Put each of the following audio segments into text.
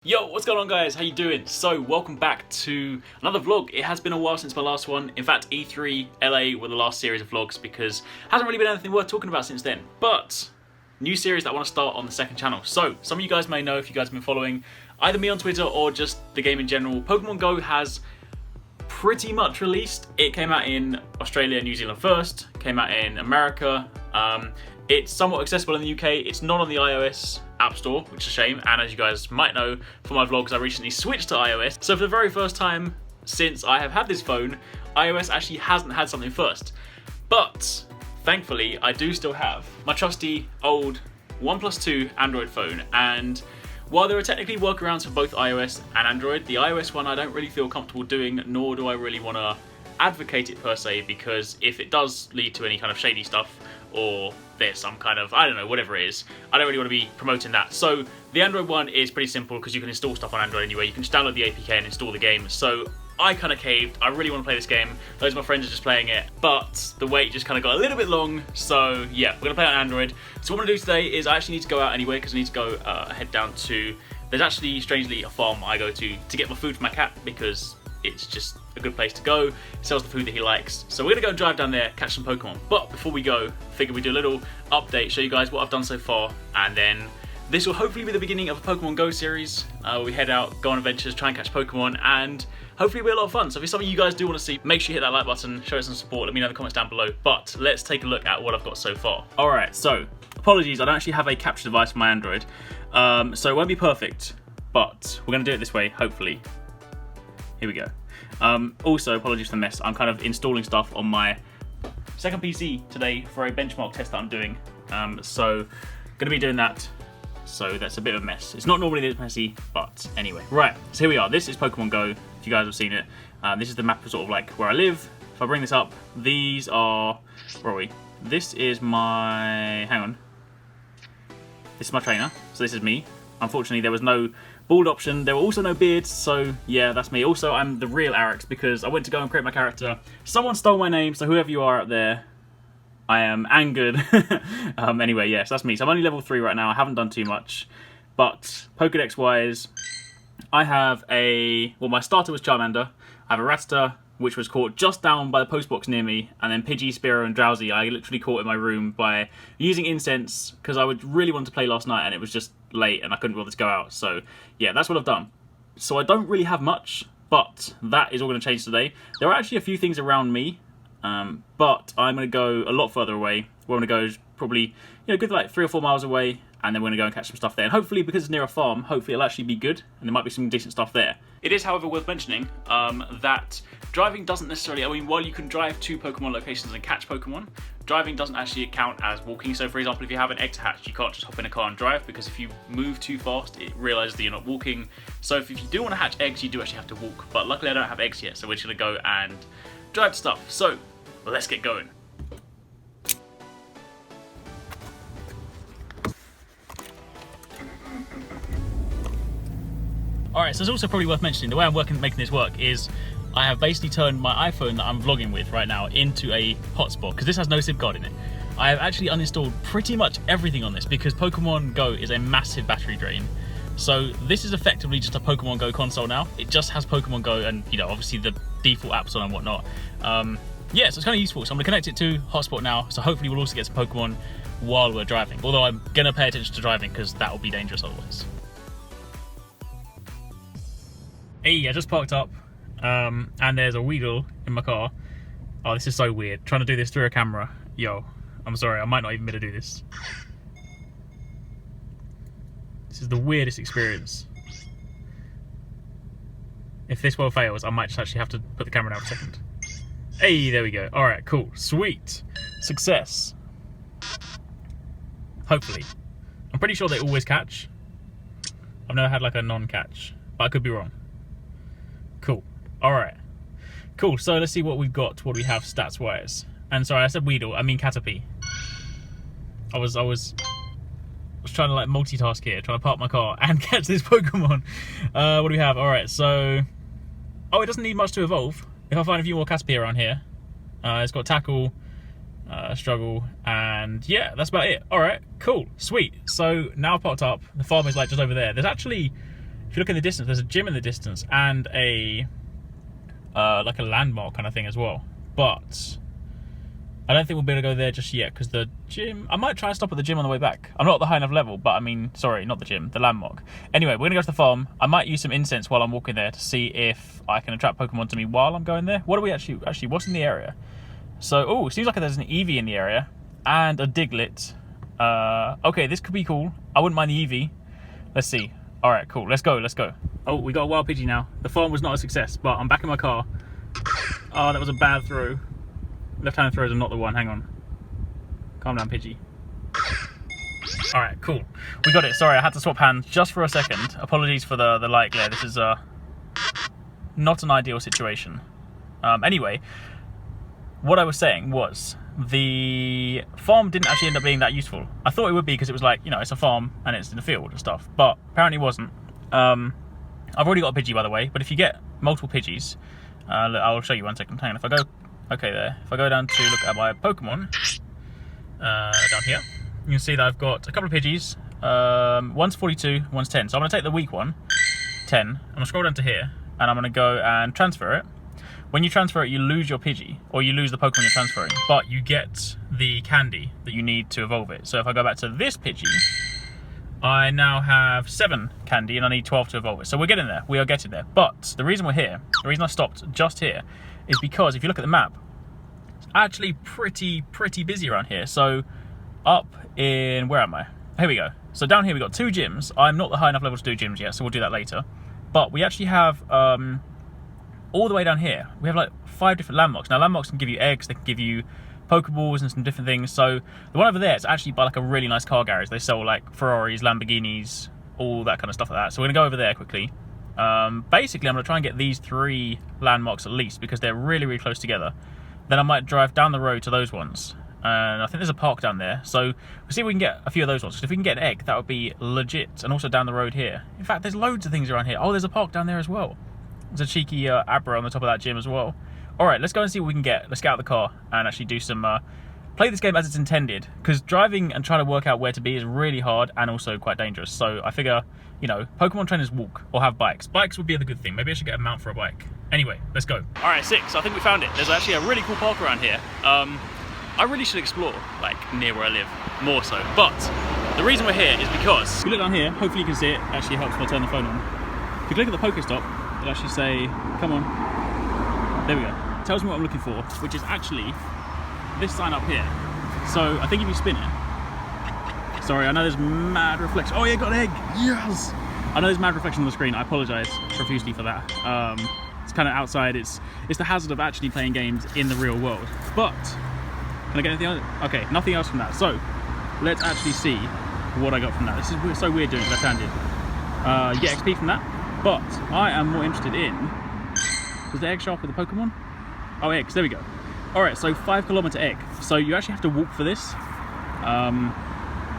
Yo, what's going on guys? How you doing? So, welcome back to another vlog. It has been a while since my last one. In fact, E3 LA were the last series of vlogs because hasn't really been anything worth talking about since then. But, new series that I want to start on the second channel. So, some of you guys may know if you guys have been following either me on Twitter or just the game in general. Pokemon Go has pretty much released. It came out in Australia and New Zealand first, came out in America. It's somewhat accessible in the UK. It's not on the iOS App Store, which is a shame. And as you guys might know from my vlogs, I recently switched to iOS. So for the very first time since I have had this phone, iOS actually hasn't had something first. But thankfully, I do still have my trusty old OnePlus 2 Android phone. And while there are technically workarounds for both iOS and Android, the iOS one I don't really feel comfortable doing, nor do I really want to advocate it per se, because if it does lead to any kind of shady stuff, or there's some kind of, I don't know, whatever it is, I don't really want to be promoting that. So the Android one is pretty simple because you can install stuff on Android anyway. You can just download the APK and install the game. So I kind of caved. I really want to play this game. Loads of my friends are just playing it, but the wait just kind of got a little bit long. So yeah, we're going to play it on Android. So what I'm going to do today is I actually need to go out anyway because I need to go head down to, there's actually strangely a farm I go to get my food for my cat because it's just a good place to go. It sells the food that he likes. So we're gonna go and drive down there, catch some Pokemon. But before we go, I figured we'd do a little update, show you guys what I've done so far, and then this will hopefully be the beginning of a Pokemon Go series, where we head out, go on adventures, try and catch Pokemon, and hopefully it'll be a lot of fun. So if it's something you guys do want to see, make sure you hit that like button, show us some support, let me know in the comments down below. But let's take a look at what I've got so far. Alright, so apologies, I don't actually have a capture device for my Android, so it won't be perfect, but we're gonna do it this way, hopefully. Here we go. Also, apologies for the mess. I'm kind of installing stuff on my second PC today for a benchmark test that I'm doing. So, gonna be doing that. So that's a bit of a mess. It's not normally this messy, but anyway. Right, so here we are. This is Pokemon Go, if you guys have seen it. This is the map of sort of like where I live. If I bring this up, these are, where are we? This is my, hang on. This is my trainer, so this is me. Unfortunately, there was no bald option. There were also no beards, so yeah, that's me. Also, I'm the real Arekkz because I went to go and create my character. Someone stole my name, so whoever you are out there, I am angered. Anyway, yes, that's me. So I'm only level 3 right now. I haven't done too much. But Pokedex-wise, I have a, well, my starter was Charmander. I have a Rattata, which was caught just down by the postbox near me, and then Pidgey, Spearow, and Drowsy I literally caught in my room by using incense, because I would really want to play last night and it was just late and I couldn't bother to go out. So yeah, that's what I've done. So I don't really have much, but that is all going to change today. There are actually a few things around me, but I'm going to go a lot further away. We're going to go probably, you know, good like 3 or 4 miles away, and then we're going to go and catch some stuff there. And hopefully, because it's near a farm, hopefully it'll actually be good, and there might be some decent stuff there. It is, however, worth mentioning that driving doesn't necessarily, I mean, while you can drive to Pokemon locations and catch Pokemon, driving doesn't actually count as walking. So for example, if you have an egg to hatch, you can't just hop in a car and drive, because if you move too fast, it realizes that you're not walking. So if you do want to hatch eggs, you do actually have to walk. But luckily I don't have eggs yet, so we're just going to go and drive stuff. So let's get going. Alright, so it's also probably worth mentioning, the way I'm making this work is I have basically turned my iPhone that I'm vlogging with right now into a hotspot, because this has no SIM card in it. I have actually uninstalled pretty much everything on this because Pokemon Go is a massive battery drain. So this is effectively just a Pokemon Go console now. It just has Pokemon Go and, you know, obviously the default apps on and whatnot. Yeah, so it's kind of useful. So I'm going to connect it to hotspot now, so hopefully we'll also get some Pokemon while we're driving. Although I'm going to pay attention to driving because that will be dangerous otherwise. Hey, I just parked up, and there's a Weedle in my car. Oh, this is so weird. Trying to do this through a camera. Yo, I'm sorry, I might not even be able to do this. This is the weirdest experience. If this well fails, I might just actually have to put the camera down for a second. Hey, there we go. Alright, cool. Sweet. Success. Hopefully. I'm pretty sure they always catch. I've never had like a non-catch, but I could be wrong. Cool. Alright. Cool, so let's see what we've got, what we have stats-wise. And sorry, I said Weedle, I mean Caterpie. I was trying to like multitask here, trying to park my car and catch this Pokemon. What do we have? Alright, so... Oh, it doesn't need much to evolve. If I find a few more Caterpie around here. It's got Tackle, Struggle, and yeah, that's about it. Alright, cool, sweet. So now I've parked up, the farm is like just over there. There's actually if you look in the distance, there's a gym in the distance and a like a landmark kind of thing as well. But I don't think we'll be able to go there just yet because the gym... I might try and stop at the gym on the way back. I'm not at the high enough level, but I mean, sorry, not the gym, the landmark. Anyway, we're going to go to the farm. I might use some incense while I'm walking there to see if I can attract Pokemon to me while I'm going there. What do we actually what's in the area? So, oh, it seems like there's an Eevee in the area and a Diglett. Okay, this could be cool. I wouldn't mind the Eevee. Let's see. All right, cool. Let's go. Oh, we got a wild Pidgey now. The farm was not a success, but I'm back in my car. Oh, that was a bad throw. Left-handed throws are not the one. Hang on. Calm down, Pidgey. All right, cool. We got it. Sorry, I had to swap hands just for a second. Apologies for the light glare. This is not an ideal situation. Anyway, what I was saying was the farm didn't actually end up being that useful. I thought it would be because it was like, you know, it's a farm and it's in the field and stuff, but apparently it wasn't. I've already got a Pidgey, by the way, but if you get multiple Pidgeys, I'll show you 1 second. Hang on, if I go... Okay, there. If I go down to look at my Pokemon, down here, you can see that I've got a couple of Pidgeys. One's 42, one's 10. So I'm going to take the weak one, 10. I'm going to scroll down to here, and I'm going to go and transfer it. When you transfer it, you lose your Pidgey, or you lose the Pokemon you're transferring, but you get the candy that you need to evolve it. So if I go back to this Pidgey, I now have 7 candy, and I need 12 to evolve it. So we're getting there. We are getting there. But the reason we're here, the reason I stopped just here, is because if you look at the map, it's actually pretty busy around here. So up in, where am I? Here we go. So down here we got 2 gyms. I'm not the high enough level to do gyms yet, so we'll do that later. But we actually have, all the way down here, we have like 5 different landmarks. Now landmarks can give you eggs, they can give you Pokeballs and some different things. So the one over there is actually by like a really nice car garage. They sell like Ferraris, Lamborghinis, all that kind of stuff like that. So we're gonna go over there quickly. Basically, I'm going to try and get these 3 landmarks at least because they're really close together. Then I might drive down the road to those ones. And I think there's a park down there. So we'll see if we can get a few of those ones. Because if we can get an egg, that would be legit. And also down the road here. In fact, there's loads of things around here. Oh, there's a park down there as well. There's a cheeky Abra on the top of that gym as well. All right, let's go and see what we can get. Let's get out of the car and actually do some... play this game as it's intended. Because driving and trying to work out where to be is really hard and also quite dangerous. So I figure... You know, Pokemon trainers walk or have bikes. Bikes would be the good thing. Maybe I should get a mount for a bike. Anyway, let's go. All right, 6. I think we found it. There's actually a really cool park around here. I really should explore, like, near where I live, more so. But the reason we're here is because... If you look down here, hopefully you can see it. Actually helps if I turn the phone on. If you click at the Pokestop, it'll actually say, come on. There we go. It tells me what I'm looking for, which is actually this sign up here. So I think if you spin it, sorry, I know there's mad reflection. Oh yeah, got an egg! Yes! I know there's mad reflection on the screen. I apologise profusely for that. It's kind of outside. It's the hazard of actually playing games in the real world. But, can I get anything else? Okay, nothing else from that. So, let's actually see what I got from that. This is so weird doing it left-handed. You get XP from that. But, I am more interested in... Was the egg sharp with the Pokemon? Oh, eggs. There we go. Alright, so 5-kilometer egg. So, you actually have to walk for this.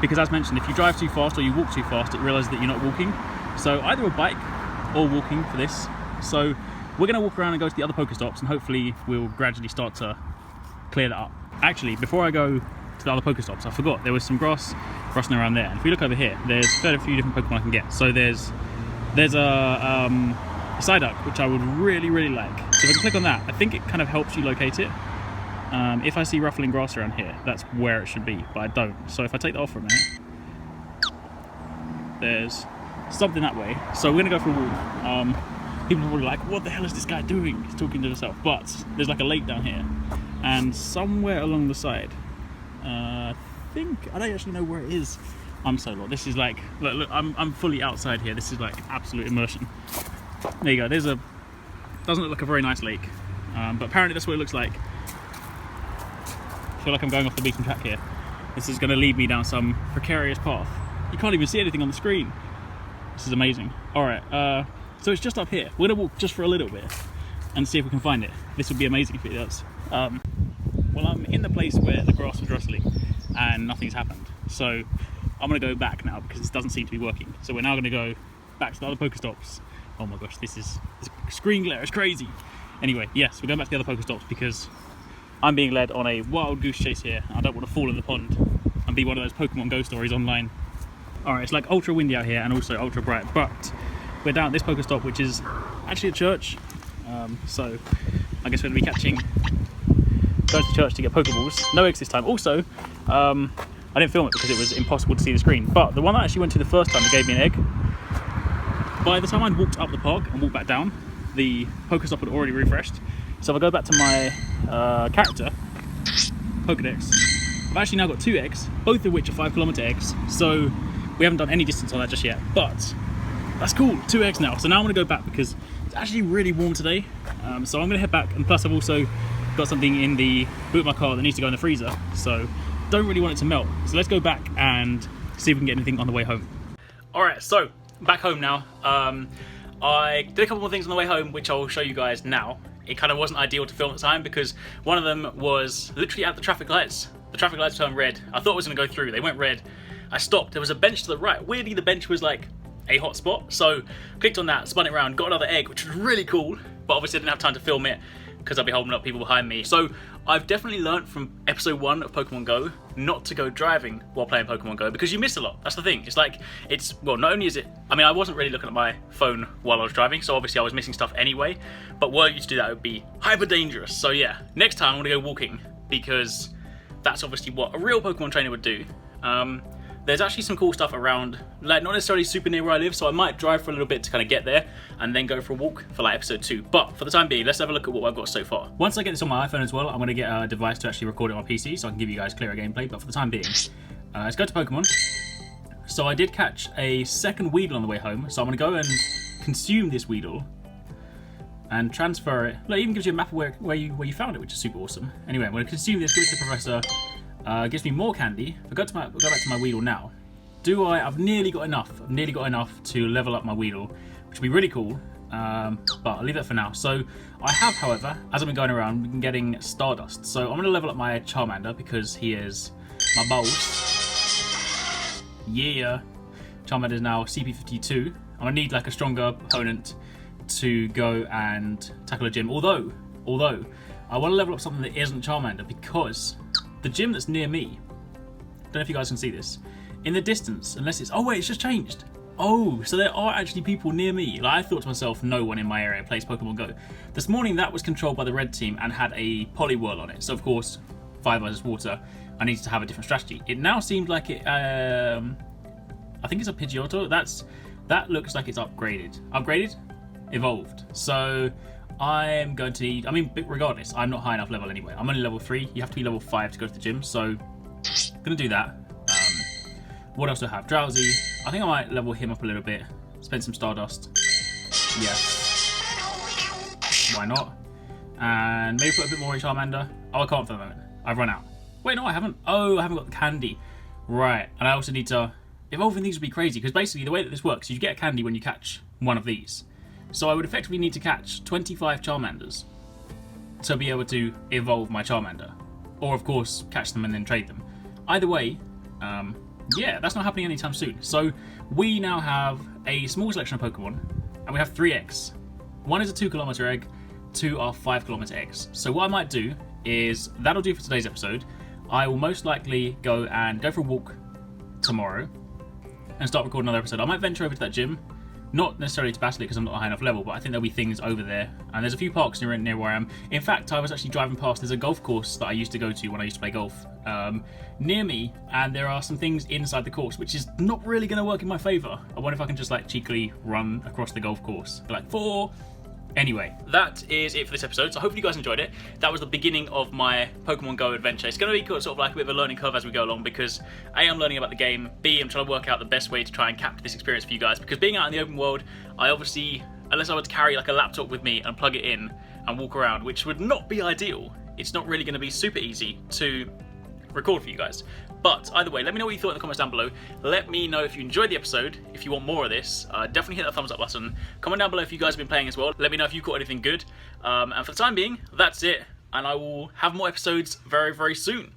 Because as mentioned, if you drive too fast or you walk too fast, it realises that you're not walking. So either a bike or walking for this. So we're going to walk around and go to the other Pokestops and hopefully we'll gradually start to clear that up. Actually, before I go to the other Pokestops, I forgot there was some grass rustling around there. And if we look over here, there's quite a few different Pokemon I can get. So there's a Psyduck, which I would really like. So if I can click on that, I think it kind of helps you locate it. If I see ruffling grass around here, that's where it should be, but I don't. So if I take that off for a minute, there's something that way. So we're gonna go for a walk. People are probably like, what the hell is this guy doing? He's talking to himself. But there's like a lake down here, and somewhere along the side, I don't actually know where it is. I'm so lost. This is like, look, I'm fully outside here. This is like absolute immersion. There you go. Doesn't look like a very nice lake, but apparently that's what it looks like. I feel like I'm going off the beaten track here. This is going to lead me down some precarious path. You can't even see anything on the screen. This is amazing. Alright, so it's just up here. We're going to walk just for a little bit and see if we can find it. This would be amazing if it does. Well, I'm in the place where the grass was rustling and nothing's happened. So I'm going to go back now because this doesn't seem to be working. So we're now going to go back to the other Pokestops. Oh my gosh, this screen glare is crazy. Anyway, yes, we're going back to the other Pokestops because I'm being led on a wild goose chase here. I don't want to fall in the pond and be one of those Pokemon Go stories online. Alright, it's like ultra windy out here and also ultra bright, but we're down at this Pokestop, which is actually a church. So I guess we're going to be going to church to get Pokeballs. No eggs this time. Also, I didn't film it because it was impossible to see the screen. But the one that I actually went to the first time that gave me an egg, by the time I'd walked up the park and walked back down, the Pokestop had already refreshed. So if I go back to my character, Pokedex, I've actually now got 2 eggs, both of which are 5-kilometer eggs. So we haven't done any distance on that just yet. But that's cool, 2 eggs now. So now I'm going to go back because it's actually really warm today. So I'm going to head back, and plus I've also got something in the boot of my car that needs to go in the freezer, so don't really want it to melt. So let's go back and see if we can get anything on the way home. Alright, so back home now. I did a couple more things on the way home which I'll show you guys now. It kind of wasn't ideal to film at the time because one of them was literally at the traffic lights. The traffic lights turned red. I thought it was going to go through, they went red. I stopped, there was a bench to the right. Weirdly the bench was like a hot spot, so clicked on that, spun it around, got another egg, which was really cool, but obviously I didn't have time to film it because I'll be holding up people behind me. So I've definitely learned from episode 1 of Pokemon Go not to go driving while playing Pokemon Go because you miss a lot. That's the thing. It's like, well, not only is it, I mean, I wasn't really looking at my phone while I was driving, so obviously I was missing stuff anyway, but were you to do that, it would be hyper dangerous. So yeah, next time I'm gonna go walking because that's obviously what a real Pokemon trainer would do. There's actually some cool stuff around, like not necessarily super near where I live, so I might drive for a little bit to kind of get there and then go for a walk for like episode 2. But for the time being, let's have a look at what I've got so far. Once I get this on my iPhone as well, I'm going to get a device to actually record it on my PC so I can give you guys clearer gameplay. But for the time being, let's go to Pokemon. So I did catch a second Weedle on the way home, so I'm going to go and consume this Weedle and transfer it. Look, it even gives you a map of where you found it, which is super awesome. Anyway, I'm going to consume this, give it to the professor. Gives me more candy. If I go back to my Weedle now, I've nearly got enough. I've nearly got enough to level up my Weedle, which would be really cool. But I'll leave that for now. So I have, however, as I've been going around, been getting Stardust. So I'm going to level up my Charmander because he is my boss. Yeah. Charmander is now CP 52. I'm going to need like a stronger opponent to go and tackle a gym. Although I want to level up something that isn't Charmander because the gym that's near me, don't know if you guys can see this, in the distance, unless it's, oh wait, it's just changed. Oh, so there are actually people near me. Like I thought to myself, no one in my area plays Pokemon Go. This morning that was controlled by the red team and had a Poliwhirl on it. So of course, Fire versus Water, I needed to have a different strategy. It now seems like it, I think it's a Pidgeotto. That looks like it's upgraded. Upgraded? Evolved. So I'm going to need, I mean, regardless, I'm not high enough level anyway. I'm only level 3. You have to be level 5 to go to the gym, so I'm going to do that. What else do I have? Drowsy. I think I might level him up a little bit. Spend some Stardust. Yes. Why not? And maybe put a bit more in Charmander. Oh, I can't for the moment. I've run out. Wait, no, I haven't. Oh, I haven't got the candy. Right, and I also need to, evolving these would be crazy, because basically the way that this works, you get a candy when you catch one of these. So I would effectively need to catch 25 Charmanders to be able to evolve my Charmander. Or of course, catch them and then trade them. Either way, yeah, that's not happening anytime soon. So we now have a small selection of Pokemon, and we have 3 eggs. One is a 2-kilometer egg, 2 are 5-kilometer eggs. So what I might do is, that'll do for today's episode. I will most likely go for a walk tomorrow and start recording another episode. I might venture over to that gym. Not necessarily to battle it because I'm not a high enough level, but I think there'll be things over there. And there's a few parks near where I am. In fact, I was actually driving past, there's a golf course that I used to go to when I used to play golf near me, and there are some things inside the course, which is not really going to work in my favour. I wonder if I can just like cheekily run across the golf course. Be like, 4. Anyway, that is it for this episode, so hopefully you guys enjoyed it. That was the beginning of my Pokemon Go adventure. It's going to be sort of like a bit of a learning curve as we go along, because A, I'm learning about the game, B, I'm trying to work out the best way to try and capture this experience for you guys, because being out in the open world, I obviously, unless I were to carry like a laptop with me and plug it in and walk around, which would not be ideal, it's not really going to be super easy to record for you guys. But either way, let me know what you thought in the comments down below. Let me know if you enjoyed the episode. If you want more of this, definitely hit that thumbs up button. Comment down below if you guys have been playing as well. Let me know if you caught anything good. And for the time being, that's it. And I will have more episodes very, very soon.